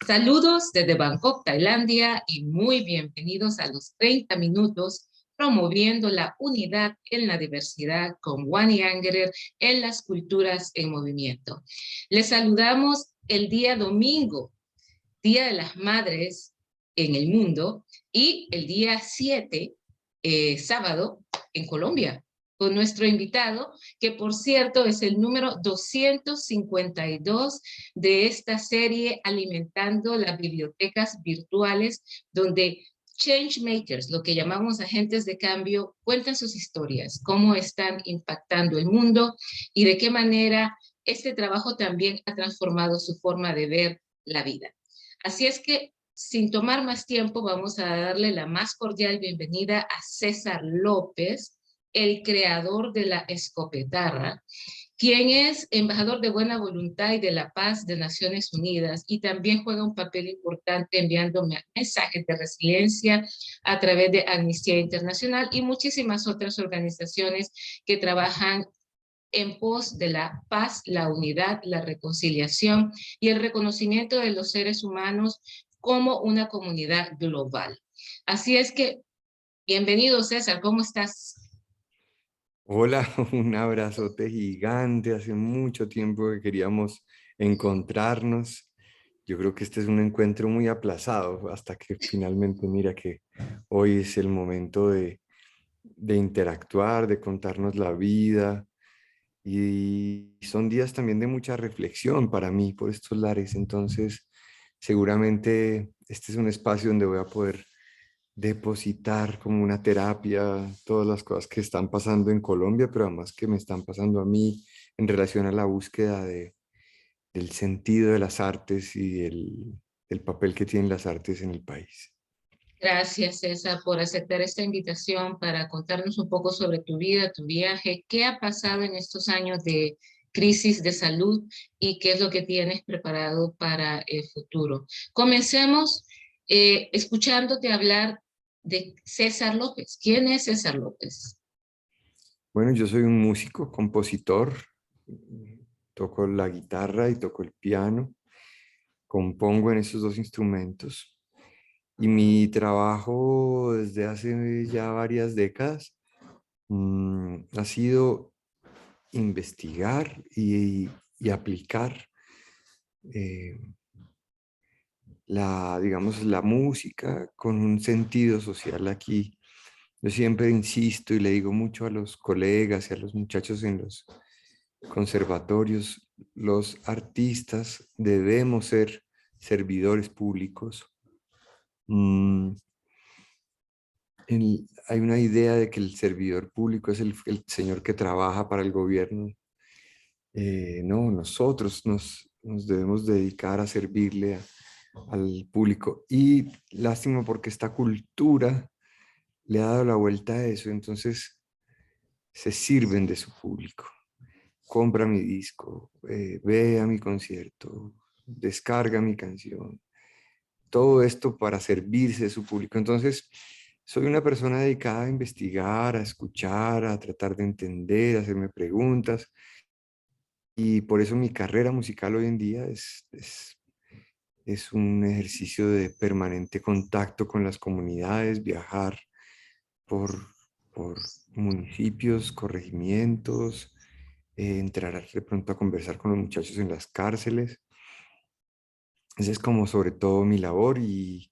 Saludos desde Bangkok, Tailandia, y muy bienvenidos a los 30 minutos promoviendo la unidad en la diversidad con Wani Angerer en las culturas en movimiento. Les saludamos el día domingo, Día de las Madres en el mundo, y el día 7, sábado, en Colombia, con nuestro invitado, que por cierto es el número 252 de esta serie Alimentando las Bibliotecas Virtuales, donde changemakers, lo que llamamos agentes de cambio, cuentan sus historias, cómo están impactando el mundo y de qué manera este trabajo también ha transformado su forma de ver la vida. Así es que, sin tomar más tiempo, vamos a darle la más cordial bienvenida a César López, el creador de la escopetarra, quien es embajador de buena voluntad y de la paz de Naciones Unidas y también juega un papel importante enviando mensajes de resiliencia a través de Amnistía Internacional y muchísimas otras organizaciones que trabajan en pos de la paz, la unidad, la reconciliación y el reconocimiento de los seres humanos como una comunidad global. Así es que, bienvenido César, ¿cómo estás? Hola, un abrazote gigante. Hace mucho tiempo que queríamos encontrarnos. Yo creo que este es un encuentro muy aplazado hasta que finalmente mira que hoy es el momento de interactuar, de contarnos la vida. Y son días también de mucha reflexión para mí por estos lares. Entonces, seguramente este es un espacio donde voy a poder depositar como una terapia todas las cosas que están pasando en Colombia, pero además que me están pasando a mí en relación a la búsqueda del sentido de las artes y el papel que tienen las artes en el país. Gracias César por aceptar esta invitación para contarnos un poco sobre tu vida, tu viaje, qué ha pasado en estos años de crisis de salud y qué es lo que tienes preparado para el futuro. Comencemos escuchándote hablar de César López. ¿Quién es César López? Bueno, yo soy un músico, compositor, toco la guitarra y toco el piano, compongo en esos dos instrumentos y mi trabajo desde hace ya varias décadas ha sido investigar y aplicar eh, digamos, la música con un sentido social aquí. Yo siempre insisto y le digo mucho a los colegas y a los muchachos en los conservatorios, los artistas debemos ser servidores públicos. Mm, hay una idea de que el servidor público es el señor que trabaja para el gobierno. No, nosotros nos debemos dedicar a servirle al público. Y lástima porque esta cultura le ha dado la vuelta a eso, entonces se sirven de su público. Compra mi disco, ve a mi concierto, descarga mi canción. Todo esto para servirse de su público. Entonces, soy una persona dedicada a investigar, a escuchar, a tratar de entender, a hacerme preguntas. Y por eso mi carrera musical hoy en día es un ejercicio de permanente contacto con las comunidades, viajar por, por municipios, corregimientos, entrar de pronto a conversar con los muchachos en las cárceles. Esa es como sobre todo mi labor y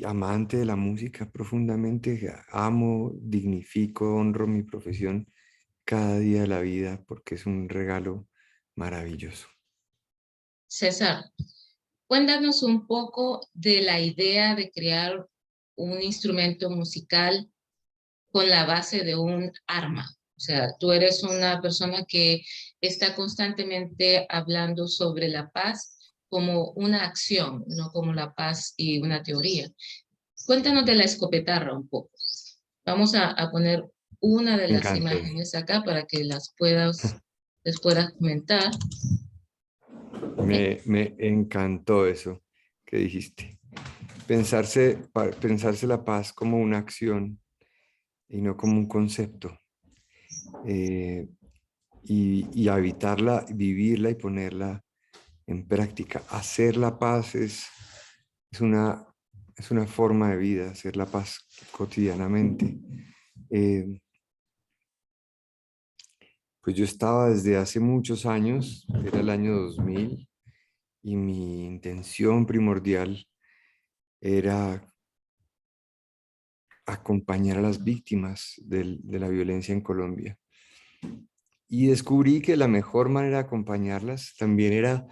amante de la música profundamente. Amo, dignifico, honro mi profesión cada día de la vida porque es un regalo maravilloso. César, cuéntanos un poco de la idea de crear un instrumento musical con la base de un arma. O sea, tú eres una persona que está constantemente hablando sobre la paz como una acción, no como la paz y una teoría. Cuéntanos de la escopetarra un poco. Vamos a poner una de Me las encanta. imágenes acá para que les puedas comentar. Me encantó eso que dijiste. Pensarse la paz como una acción y no como un concepto. eh, y habitarla, vivirla y ponerla en práctica. Hacer la paz es una forma de vida, hacer la paz cotidianamente. Pues yo estaba desde hace muchos años, era el año 2000, y mi intención primordial era acompañar a las víctimas de la violencia en Colombia. Y descubrí que la mejor manera de acompañarlas también era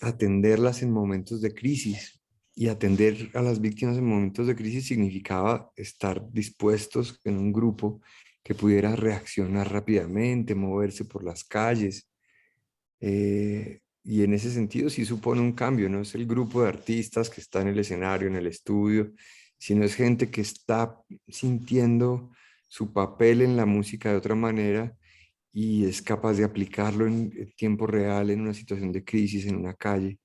atenderlas en momentos de crisis. Y atender a las víctimas en momentos de crisis significaba estar dispuestos en un grupo que pudiera reaccionar rápidamente, moverse por las calles. Y en ese sentido sí supone un cambio, no es el grupo de artistas que está en el escenario, en el estudio, sino es gente que está sintiendo su papel en la música de otra manera y es capaz de aplicarlo en tiempo real, en una situación de crisis, en una calle.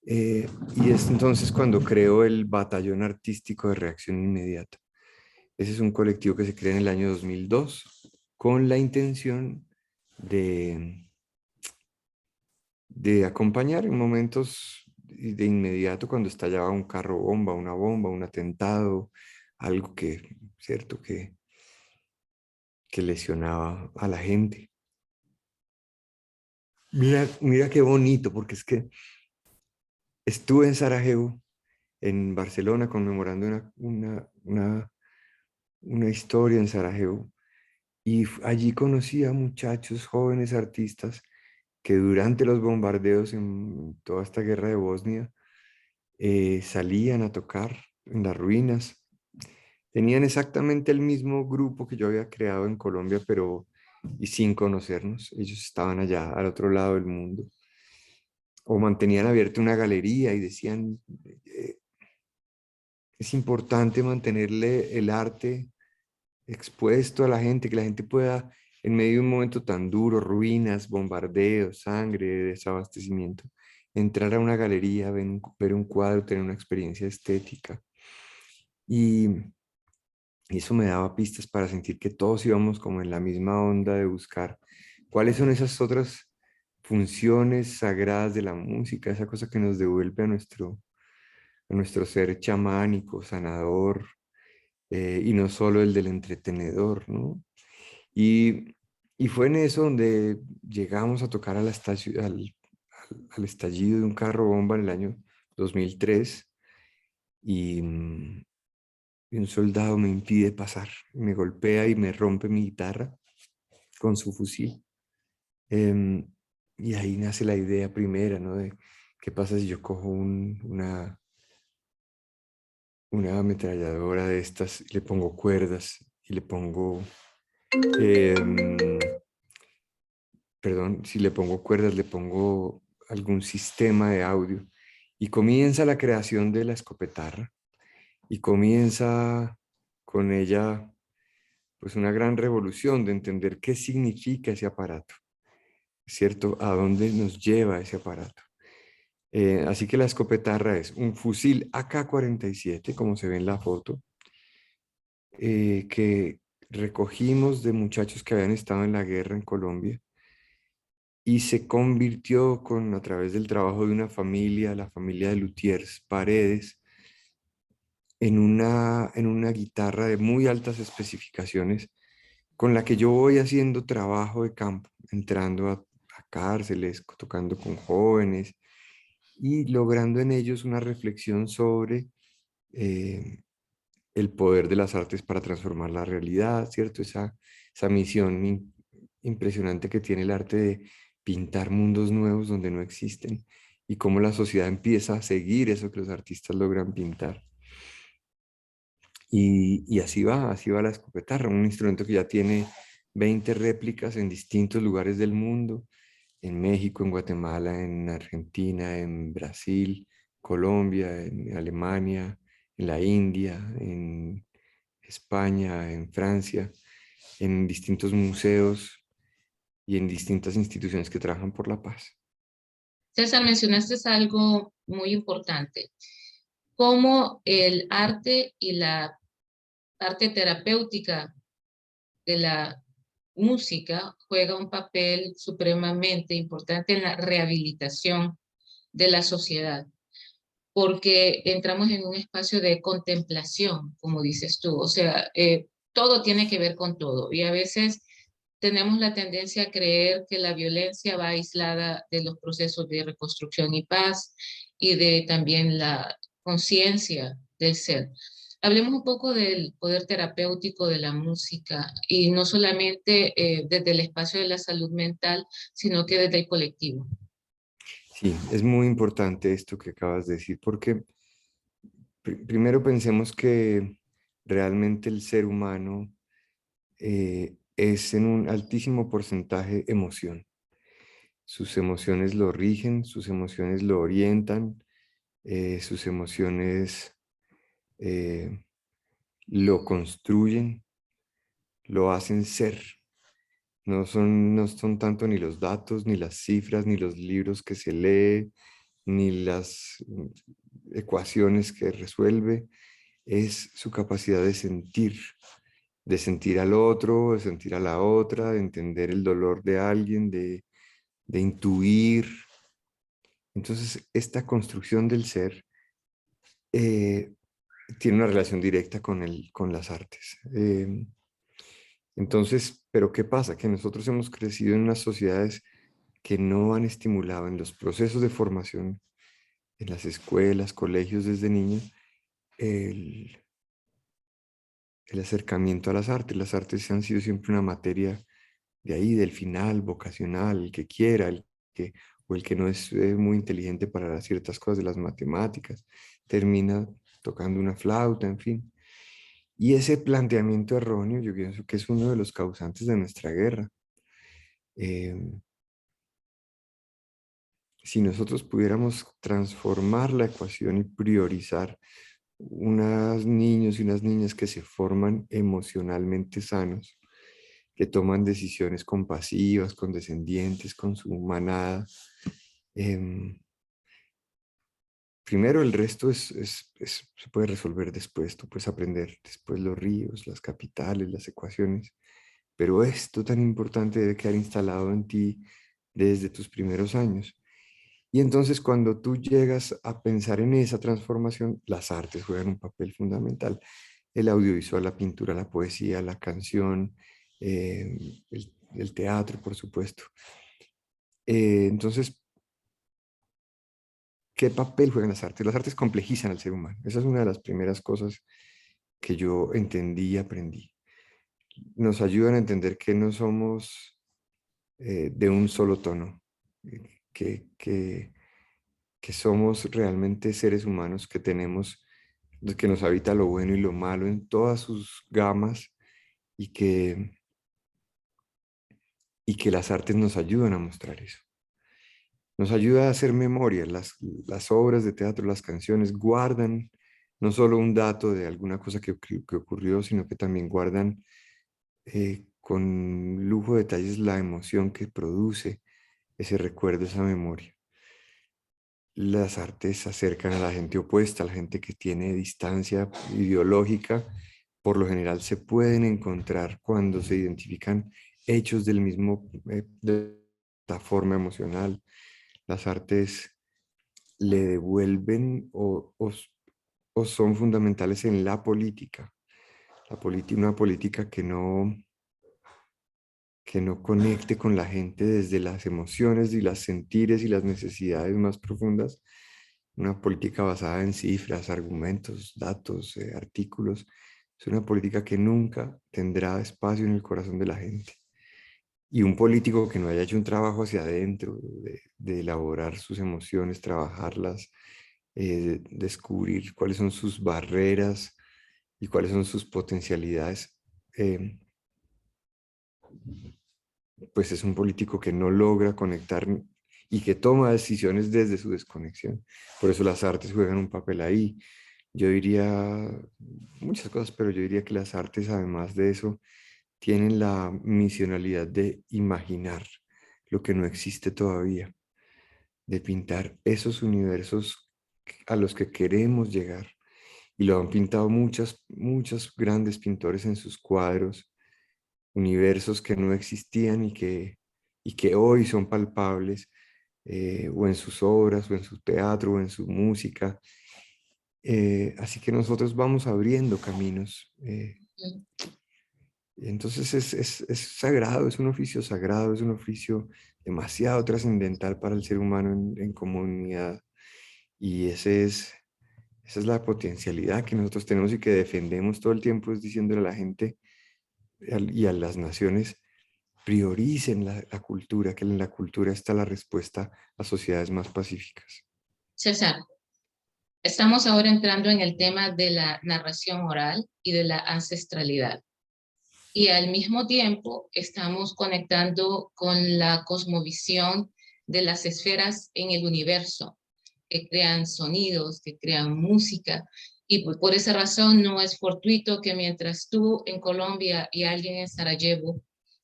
Y es entonces cuando creo el Batallón Artístico de Reacción Inmediata. Ese es un colectivo que se crea en el año 2002 con la intención de acompañar en momentos de inmediato cuando estallaba un carro bomba, un atentado, algo que, cierto, que lesionaba a la gente. Mira qué bonito, porque es que estuve en Sarajevo, en Barcelona, conmemorando una historia en Sarajevo, y allí conocí a muchachos, jóvenes artistas, que durante los bombardeos en toda esta guerra de Bosnia, salían a tocar en las ruinas. Tenían exactamente el mismo grupo que yo había creado en Colombia, pero y sin conocernos. Ellos estaban allá al otro lado del mundo. O mantenían abierta una galería y decían, eh, es importante mantenerle el arte expuesto a la gente, que la gente pueda, en medio de un momento tan duro, ruinas, bombardeos, sangre, desabastecimiento, entrar a una galería, ver un cuadro, tener una experiencia estética. Y eso me daba pistas para sentir que todos íbamos como en la misma onda de buscar cuáles son esas otras funciones sagradas de la música, esa cosa que nos devuelve a nuestro ser chamánico, sanador, y no solo el del entretenedor, ¿no? Y, y fue en eso donde llegamos a tocar al estallido de un carro bomba en el año 2003 y, y un soldado me impide pasar, me golpea y me rompe mi guitarra con su fusil. Em, y ahí nace la idea primera, ¿no? De qué pasa si yo cojo una ametralladora de estas, y le pongo cuerdas y le pongo, em, perdón, si le pongo cuerdas, le pongo algún sistema de audio. Y comienza la creación de la escopetarra y comienza con ella pues una gran revolución de entender qué significa ese aparato, ¿cierto? ¿A dónde nos lleva ese aparato? Así que la escopetarra es un fusil AK-47, como se ve en la foto, que recogimos de muchachos que habían estado en la guerra en Colombia y se convirtió a través del trabajo de una familia, la familia de Luthiers Paredes, en una guitarra de muy altas especificaciones con la que yo voy haciendo trabajo de campo, entrando a cárceles, tocando con jóvenes y logrando en ellos una reflexión sobre eh, el poder de las artes para transformar la realidad, ¿cierto? Esa misión impresionante que tiene el arte de pintar mundos nuevos donde no existen y cómo la sociedad empieza a seguir eso que los artistas logran pintar. Y así va la escopetarra, un instrumento que ya tiene 20 réplicas en distintos lugares del mundo, en México, en Guatemala, en Argentina, en Brasil, Colombia, en Alemania, en la India, en España, en Francia, en distintos museos y en distintas instituciones que trabajan por la paz. César, mencionaste algo muy importante, cómo el arte y la arte terapéutica de la música juega un papel supremamente importante en la rehabilitación de la sociedad, porque entramos en un espacio de contemplación, como dices tú, o sea, todo tiene que ver con todo y a veces tenemos la tendencia a creer que la violencia va aislada de los procesos de reconstrucción y paz y de también la conciencia del ser. Hablemos un poco del poder terapéutico de la música y no solamente desde el espacio de la salud mental, sino que desde el colectivo. Sí, es muy importante esto que acabas de decir, porque primero pensemos que realmente el ser humano es en un altísimo porcentaje emoción. Sus emociones lo rigen, sus emociones lo orientan, sus emociones eh, lo construyen, lo hacen ser. No son tanto ni los datos, ni las cifras, ni los libros que se lee, ni las ecuaciones que resuelve. Es su capacidad de sentir al otro, de sentir a la otra, de entender el dolor de alguien, de intuir. Entonces, esta construcción del ser eh, tiene una relación directa con las artes. Entonces, ¿pero qué pasa? Que nosotros hemos crecido en unas sociedades que no han estimulado en los procesos de formación, en las escuelas, colegios desde niños, el, el acercamiento a las artes. Las artes han sido siempre una materia de ahí, del final, vocacional, el que quiera, o el que no es muy inteligente para ciertas cosas de las matemáticas, termina tocando una flauta, en fin. Y ese planteamiento erróneo, yo pienso que es uno de los causantes de nuestra guerra. Eh, si nosotros pudiéramos transformar la ecuación y priorizar unos niños y unas niñas que se forman emocionalmente sanos, que toman decisiones compasivas, condescendientes con su manada, primero el resto se puede resolver después, tú puedes aprender después los ríos, las capitales, las ecuaciones, pero esto tan importante debe quedar instalado en ti desde tus primeros años. Y entonces cuando tú llegas a pensar en esa transformación, las artes juegan un papel fundamental. El audiovisual, la pintura, la poesía, la canción, el teatro, por supuesto. Entonces, ¿qué papel juegan las artes? Las artes complejizan al ser humano. Esa es una de las primeras cosas que yo entendí y aprendí. Nos ayudan a entender que no somos de un solo tono, que, que, que somos realmente seres humanos que tenemos, que nos habita lo bueno y lo malo en todas sus gamas y que las artes nos ayudan a mostrar eso. Nos ayuda a hacer memoria. Las obras de teatro, las canciones guardan no solo un dato de alguna cosa que ocurrió, sino que también guardan con lujo de detalles la emoción que produce ese recuerdo, esa memoria. Las artes acercan a la gente opuesta, a la gente que tiene distancia ideológica. Por lo general se pueden encontrar cuando se identifican hechos del mismo, de la forma emocional. Las artes le devuelven o son fundamentales en la política. Una política que no conecte con la gente desde las emociones y las sentires y las necesidades más profundas. Una política basada en cifras, argumentos, datos, artículos. Es una política que nunca tendrá espacio en el corazón de la gente. Y un político que no haya hecho un trabajo hacia adentro, de elaborar sus emociones, trabajarlas, descubrir cuáles son sus barreras y cuáles son sus potencialidades, eh, pues es un político que no logra conectar y que toma decisiones desde su desconexión. Por eso las artes juegan un papel ahí. Yo diría muchas cosas, pero yo diría que las artes, además de eso, tienen la misionalidad de imaginar lo que no existe todavía, de pintar esos universos a los que queremos llegar. Y lo han pintado muchos grandes pintores en sus cuadros, universos que no existían y que hoy son palpables, o en sus obras, o en su teatro, o en su música. Así que nosotros vamos abriendo caminos. Mm. Entonces es sagrado, es un oficio sagrado, es un oficio demasiado trascendental para el ser humano en comunidad. Y esa es la potencialidad que nosotros tenemos y que defendemos todo el tiempo, es diciéndole a la gente y a las naciones, prioricen la cultura, que en la cultura está la respuesta a sociedades más pacíficas. César, estamos ahora entrando en el tema de la narración oral y de la ancestralidad. Y al mismo tiempo estamos conectando con la cosmovisión de las esferas en el universo, que crean sonidos, que crean música. Y por esa razón no es fortuito que mientras tú en Colombia y alguien en Sarajevo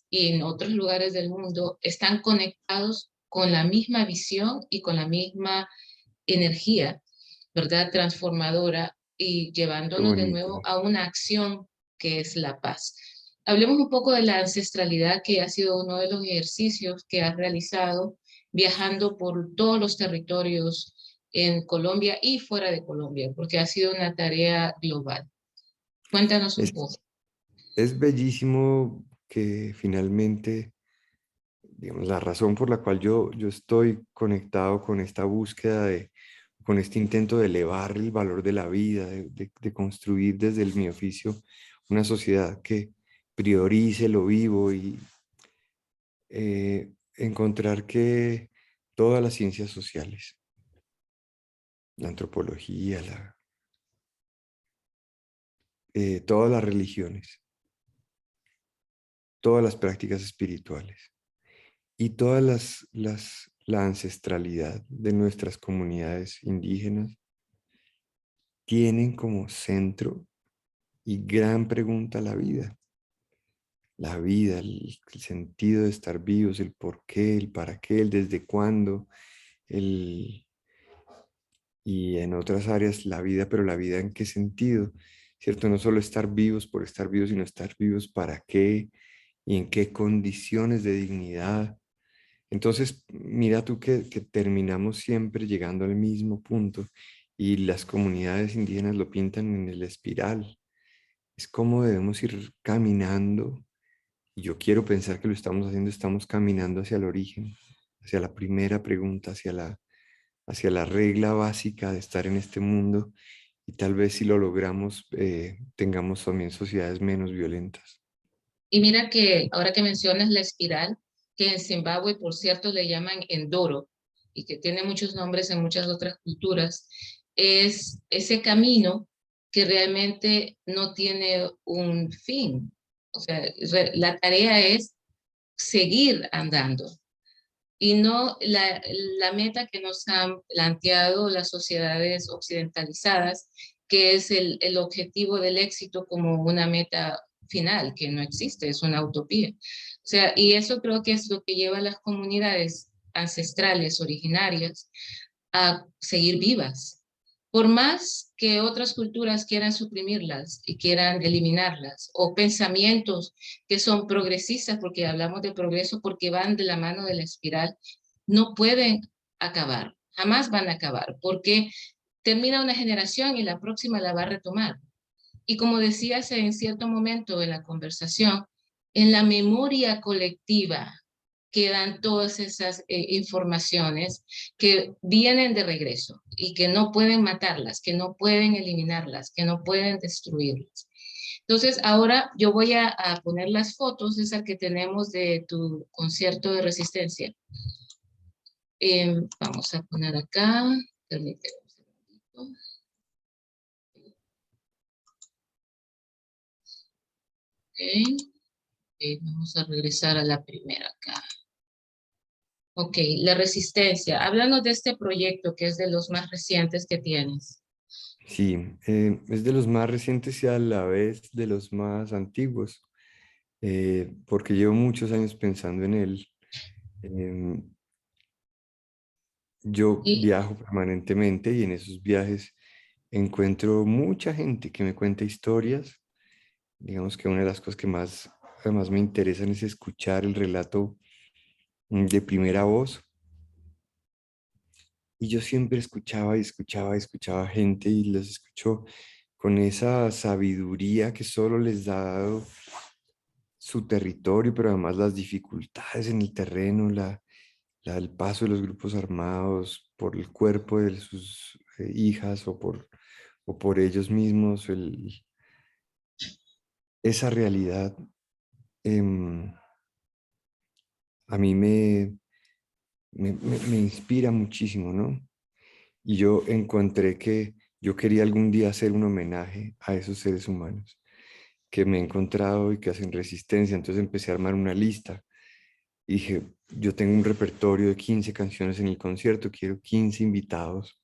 y en otros lugares del mundo están conectados con la misma visión y con la misma energía, ¿verdad? Transformadora y Qué llevándonos de bonito. nuevo a una acción que es la paz. Hablemos un poco de la ancestralidad, que ha sido uno de los ejercicios que has realizado viajando por todos los territorios en Colombia y fuera de Colombia, porque ha sido una tarea global. Cuéntanos un Es, poco. es bellísimo que finalmente, digamos, la razón por la cual yo estoy conectado con esta búsqueda con este intento de elevar el valor de la vida, de construir desde mi oficio una sociedad que priorice lo vivo y encontrar que todas las ciencias sociales, la antropología, todas las religiones, todas las prácticas espirituales y la ancestralidad de nuestras comunidades indígenas tienen como centro y gran pregunta la vida. La vida, el sentido de estar vivos, el por qué, el para qué, el desde cuándo, el, y en otras áreas la vida, pero la vida en qué sentido, ¿cierto? No solo estar vivos por estar vivos, sino estar vivos para qué y en qué condiciones de dignidad. Entonces, mira tú que terminamos siempre llegando al mismo punto y las comunidades indígenas lo pintan en el espiral. Es como debemos ir caminando, y yo quiero pensar que lo estamos haciendo, estamos caminando hacia el origen, hacia la primera pregunta, hacia la regla básica de estar en este mundo, y tal vez si lo logramos, tengamos también sociedades menos violentas. Y mira que ahora que mencionas la espiral, que en Zimbabue, por cierto, le llaman endoro y que tiene muchos nombres en muchas otras culturas, es ese camino que realmente no tiene un fin. O sea, la tarea es seguir andando y no la meta que nos han planteado las sociedades occidentalizadas, que es el objetivo del éxito como una meta final, que no existe, es una utopía. O sea, y eso creo que es lo que lleva a las comunidades ancestrales, originarias, a seguir vivas. Por más que otras culturas quieran suprimirlas y quieran eliminarlas, o pensamientos que son progresistas, porque hablamos de progreso porque van de la mano de la espiral, no pueden acabar, jamás van a acabar, porque termina una generación y la próxima la va a retomar. Y como decías en cierto momento en la conversación, en la memoria colectiva quedan todas esas informaciones que vienen de regreso y que no pueden matarlas, que no pueden eliminarlas, que no pueden destruirlas. Entonces, ahora yo voy a poner las fotos, esas que tenemos de tu concierto de resistencia. Vamos a poner acá, permíteme un segundito. Ok, vamos a regresar a la primera acá. Ok, la resistencia. Háblanos de este proyecto que es de los más recientes que tienes. Sí, es de los más recientes y a la vez de los más antiguos, porque llevo muchos años pensando en él. Em, yo Y, viajo permanentemente y en esos viajes encuentro mucha gente que me cuenta historias. Digamos que una de las cosas que más además me interesa es escuchar el relato de primera voz. Y yo siempre escuchaba y escuchaba y escuchaba gente y los escucho con esa sabiduría que solo les ha dado su territorio, pero además las dificultades en el terreno, el paso de los grupos armados por el cuerpo de sus hijas o por ellos mismos, esa realidad em, a mí me inspira muchísimo, ¿no? Y yo encontré que yo quería algún día hacer un homenaje a esos seres humanos que me he encontrado y que hacen resistencia. Entonces empecé a armar una lista. Y dije, yo tengo un repertorio de 15 canciones en el concierto, quiero 15 invitados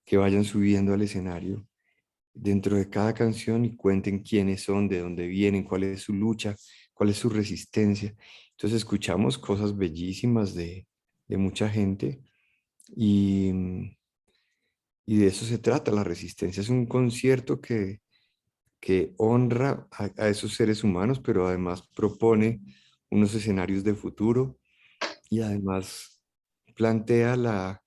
que vayan subiendo al escenario dentro de cada canción y cuenten quiénes son, de dónde vienen, cuál es su lucha, cuál es su resistencia. Entonces escuchamos cosas bellísimas de mucha gente y, y de eso se trata la resistencia. Es un concierto que honra a esos seres humanos, pero además propone unos escenarios de futuro y además plantea la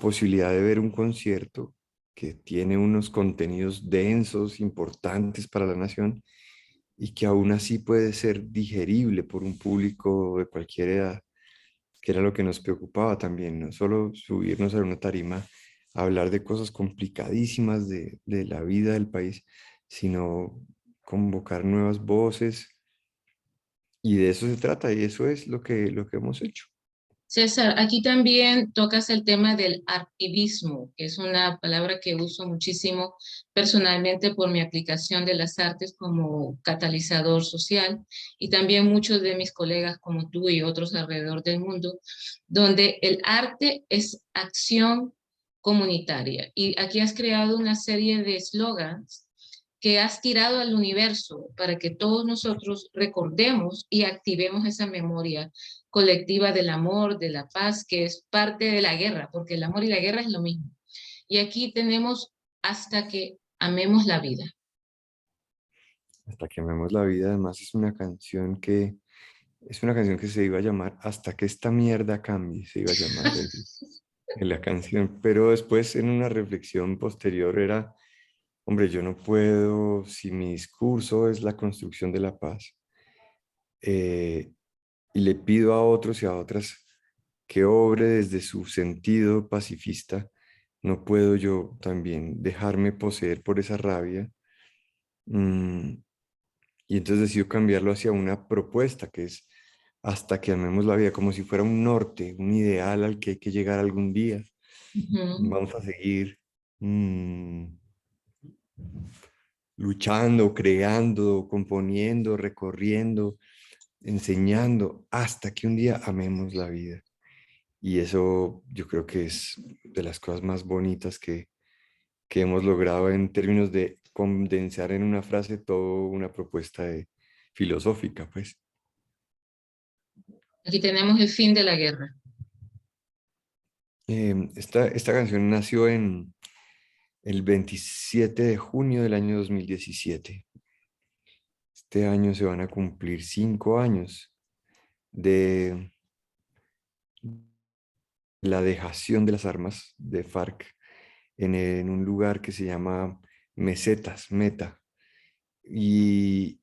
posibilidad de ver un concierto que tiene unos contenidos densos, importantes para la nación y que aún así puede ser digerible por un público de cualquier edad, que era lo que nos preocupaba también, no solo subirnos a una tarima a hablar de cosas complicadísimas de la vida del país, sino convocar nuevas voces y de eso se trata y eso es lo que hemos hecho. César, aquí también tocas el tema del activismo, que es una palabra que uso muchísimo personalmente por mi aplicación de las artes como catalizador social y también muchos de mis colegas como tú y otros alrededor del mundo, donde el arte es acción comunitaria. Y aquí has creado una serie de eslogans que has tirado al universo para que todos nosotros recordemos y activemos esa memoria colectiva del amor, de la paz, que es parte de la guerra, porque el amor y la guerra es lo mismo. Y aquí tenemos hasta que amemos la vida. Hasta que amemos la vida, además es una canción que se iba a llamar Hasta que esta mierda cambie, se iba a llamar en la canción, pero después en una reflexión posterior era, hombre, yo no puedo, si mi discurso es la construcción de la paz, eh, y le pido a otros y a otras que obre desde su sentido pacifista, no puedo yo también dejarme poseer por esa rabia. Mm, y entonces decido cambiarlo hacia una propuesta que es hasta que amemos la vida, como si fuera un norte, un ideal al que hay que llegar algún día. Ujú. Vamos a seguir mm, luchando, creando, componiendo, recorriendo, enseñando, hasta que un día amemos la vida. Y eso yo creo que es de las cosas más bonitas que hemos logrado en términos de condensar en una frase toda una propuesta filosófica, pues. Aquí tenemos el fin de la guerra. Esta canción nació en el 27 de junio del año 2017. Este año se van a cumplir 5 años de la dejación de las armas de FARC en un lugar que se llama Mesetas, Meta. Y,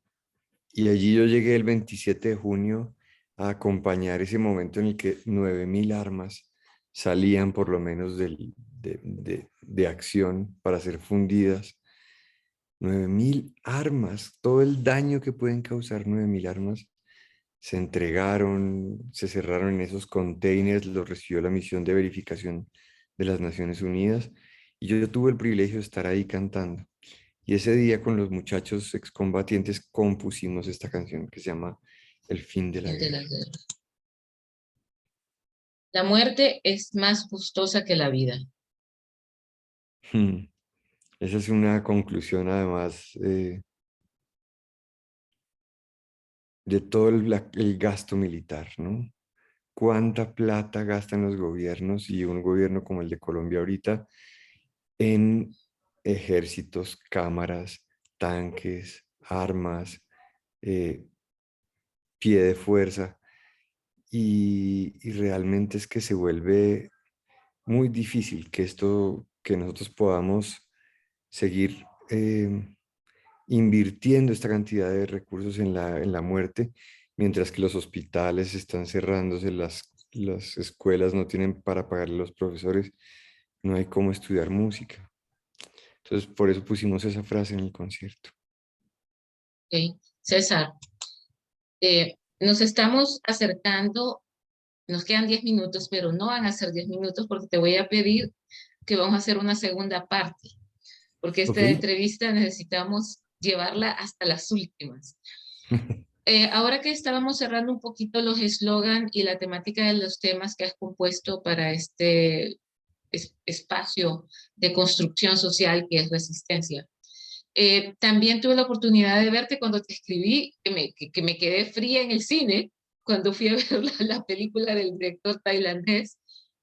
y allí yo llegué el 27 de junio a acompañar ese momento en el que 9.000 armas salían por lo menos de acción para ser fundidas. 9.000 armas, todo el daño que pueden causar 9.000 armas se entregaron, se cerraron en esos containers, los recibió la misión de verificación de las Naciones Unidas y yo tuve el privilegio de estar ahí cantando. Y ese día con los muchachos excombatientes compusimos esta canción que se llama El fin de la Fin de la guerra. guerra. La muerte es más gustosa que la vida. Hmm. Esa es una conclusión además de todo el gasto militar, ¿no? Cuánta plata gastan los gobiernos y un gobierno como el de Colombia ahorita en ejércitos, cámaras, tanques, armas, eh, pie de fuerza y realmente es que se vuelve muy difícil que esto, que nosotros podamos seguir invirtiendo esta cantidad de recursos en la muerte, mientras que los hospitales están cerrándose, las escuelas no tienen para pagarle a los profesores, no hay cómo estudiar música. Entonces, por eso pusimos esa frase en el concierto. Ok. César, nos estamos acercando, nos quedan 10 minutos, pero no van a ser 10 minutos porque te voy a pedir que vamos a hacer una segunda parte, porque Ok. esta entrevista necesitamos llevarla hasta las últimas. Ahora que estábamos cerrando un poquito los eslogan y la temática de los temas que has compuesto para este espacio de construcción social que es resistencia. También tuve la oportunidad de verte cuando te escribí, que me quedé fría en el cine, cuando fui a ver la película del director tailandés,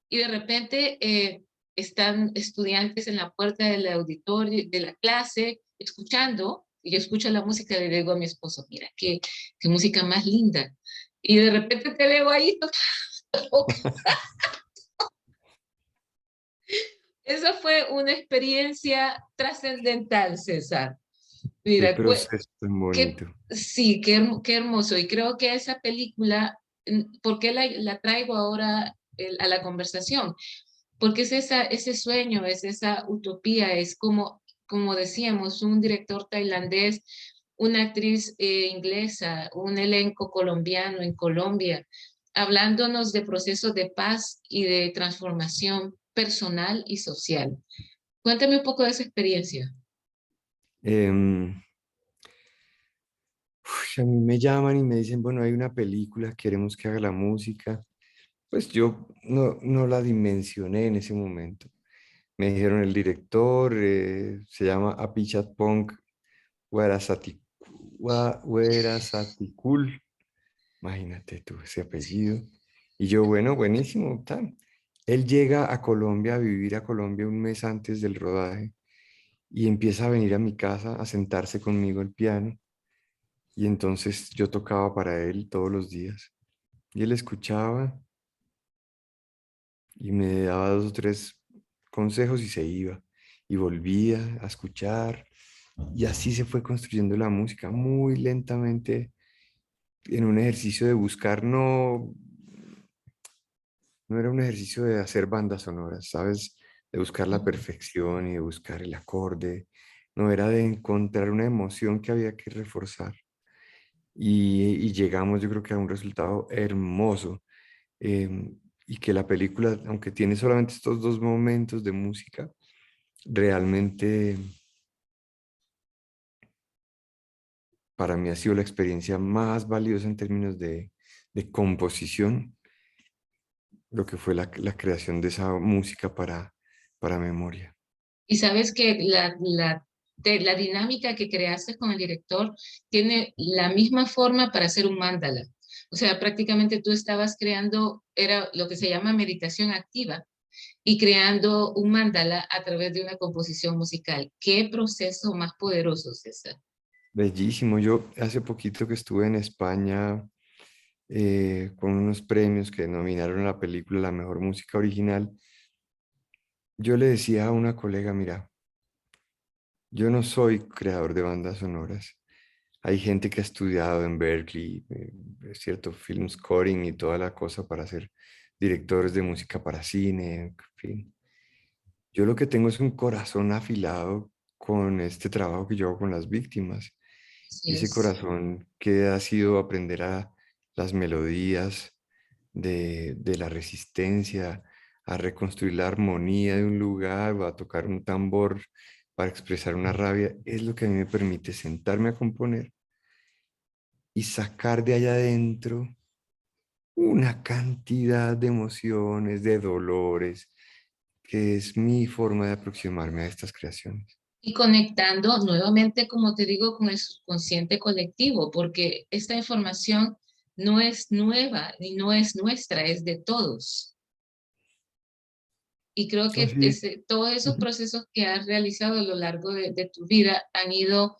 y de repente están estudiantes en la puerta del auditorio, de la clase, escuchando, y yo escucho la música y le digo a mi esposo, mira, qué música más linda. Y de repente te veo ahí. Esa fue una experiencia trascendental, César. Qué Mira, proceso tan bonito. sí, qué hermoso. Y creo que esa película, ¿por qué la traigo ahora a la conversación? Porque es ese sueño, es esa utopía, es como decíamos, un director tailandés, una actriz inglesa, un elenco colombiano en Colombia, hablándonos de procesos de paz y de transformación personal y social. Cuéntame un poco de esa experiencia. Em, a mí me llaman y me dicen, bueno, hay una película, queremos que haga la música. Pues yo no la dimensioné en ese momento. Me dijeron el director, se llama Apichatpong Weerasatikul. Imagínate tú ese apellido. Y yo, bueno, buenísimo. Tan. Él llega a Colombia, a vivir a Colombia un mes antes del rodaje y empieza a venir a mi casa a sentarse conmigo al piano. Y entonces yo tocaba para él todos los días. Y él escuchaba y me daba dos o tres consejos y se iba. Y volvía a escuchar. Y así se fue construyendo la música muy lentamente en un ejercicio de buscar, no era un ejercicio de hacer bandas sonoras, ¿sabes? De buscar la perfección y de buscar el acorde. No, era de encontrar una emoción que había que reforzar. Y llegamos, yo creo que a un resultado hermoso. Y que la película, aunque tiene solamente estos dos momentos de música, realmente para mí ha sido la experiencia más valiosa en términos de composición, lo que fue la creación de esa música para memoria. Y sabes que la dinámica que creaste con el director tiene la misma forma para hacer un mandala. O sea, prácticamente tú estabas creando, era lo que se llama meditación activa, y creando un mandala a través de una composición musical. Qué proceso más poderoso, César. Bellísimo. Yo hace poquito que estuve en España con unos premios que nominaron a la película La Mejor Música Original, yo le decía a una colega, mira, yo no soy creador de bandas sonoras. Hay gente que ha estudiado en Berkeley, es cierto, film scoring y toda la cosa para ser directores de música para cine, en fin. Yo lo que tengo es un corazón afilado con este trabajo que yo hago con las víctimas. Y Así ese es. corazón que ha sido aprender a las melodías de la resistencia, a reconstruir la armonía de un lugar o a tocar un tambor para expresar una rabia, es lo que a mí me permite sentarme a componer y sacar de allá adentro una cantidad de emociones, de dolores, que es mi forma de aproximarme a estas creaciones. Y conectando nuevamente, como te digo, con el subconsciente colectivo, porque esta información no es nueva ni no es nuestra, es de todos. Y creo que Así es. todos esos Ujú. procesos que has realizado a lo largo de tu vida han ido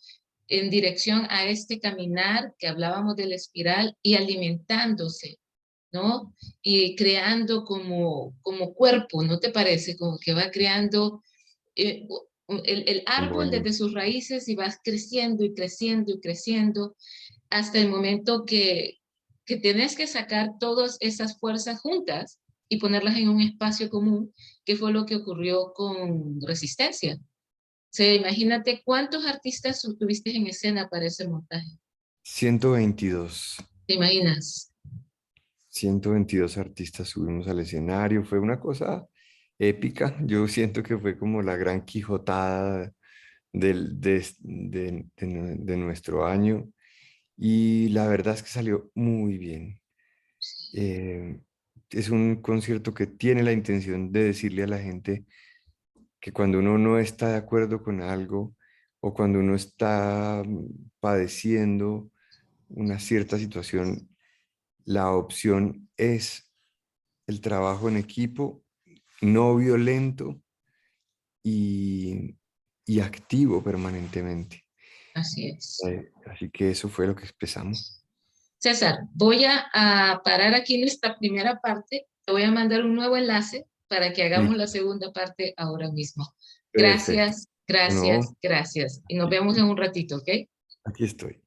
en dirección a este caminar que hablábamos de la espiral y alimentándose, ¿no? Y creando como cuerpo, ¿no te parece? Como que va creando el árbol desde Bueno, sus raíces y va creciendo y creciendo y creciendo hasta el momento que tienes que sacar todas esas fuerzas juntas y ponerlas en un espacio común, que fue lo que ocurrió con Resistencia. O sea, imagínate cuántos artistas tuviste en escena para ese montaje. 122. ¿Te imaginas? 122 artistas subimos al escenario. Fue una cosa épica. Yo siento que fue como la gran Quijotada de nuestro año. Y la verdad es que salió muy bien. Eh, es un concierto que tiene la intención de decirle a la gente que cuando uno no está de acuerdo con algo o cuando uno está padeciendo una cierta situación, la opción es el trabajo en equipo, no violento y, y activo permanentemente. Así es. Así que eso fue lo que expresamos. César, voy a parar aquí nuestra primera parte. Te voy a mandar un nuevo enlace para que hagamos la Listo. segunda parte ahora mismo. Perfecto. Gracias, gracias, No, gracias. Y nos vemos en un ratito, ¿ok? aquí estoy.